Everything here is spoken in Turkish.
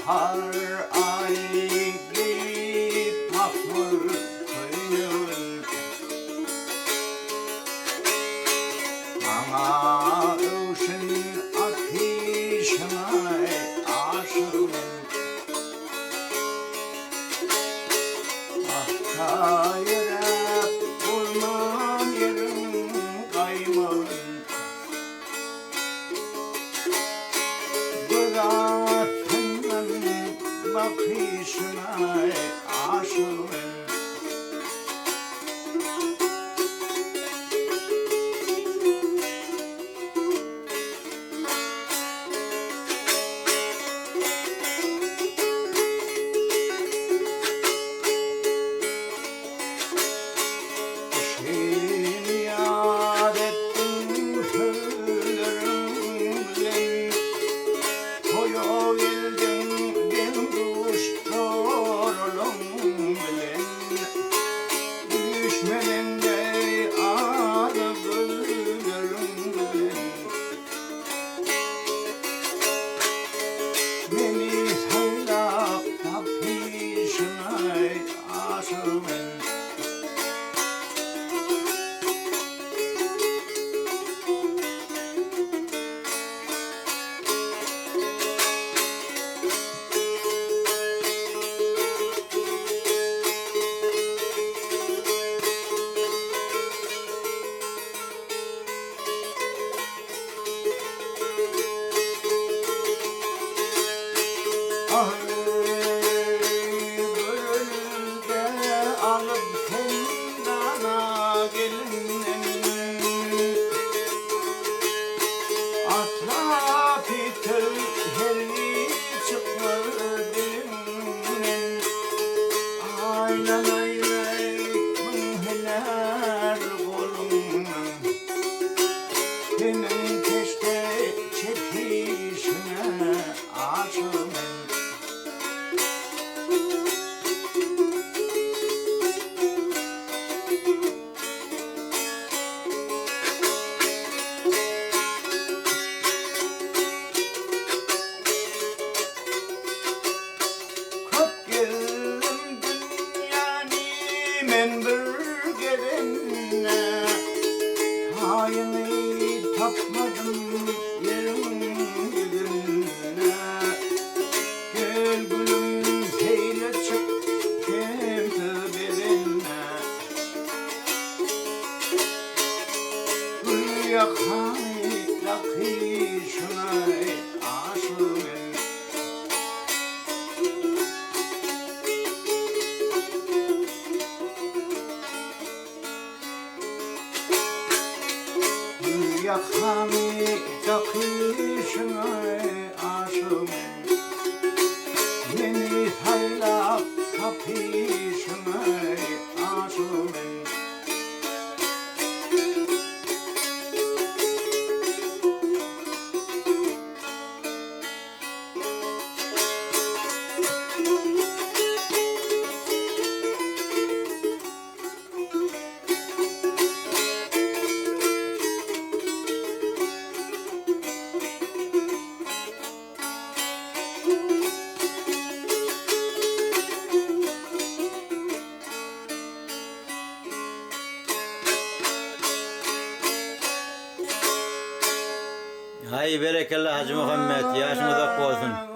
bahar ayı giyip mahmur köyün Bana ışın ateşine aşığım Ah yere bulmam yerim kaymağım Bırakın bakışına aşığım Gölde alıp kendana gelin Atrafı tövheri çıkmadı dilimden Aynen öyle münheler kolumdan Benim keşke çekişine aşığım Men bürgerine Hayını tapmadım yerin gülüne Gül gülüm feyle çık kendi birine Gül yakan yakışına aşığım Yakanı yakışına aşığım Beni haylap kapışına aşığım Hay berekallah Hacı Muhammed, yaşınız ak olsun.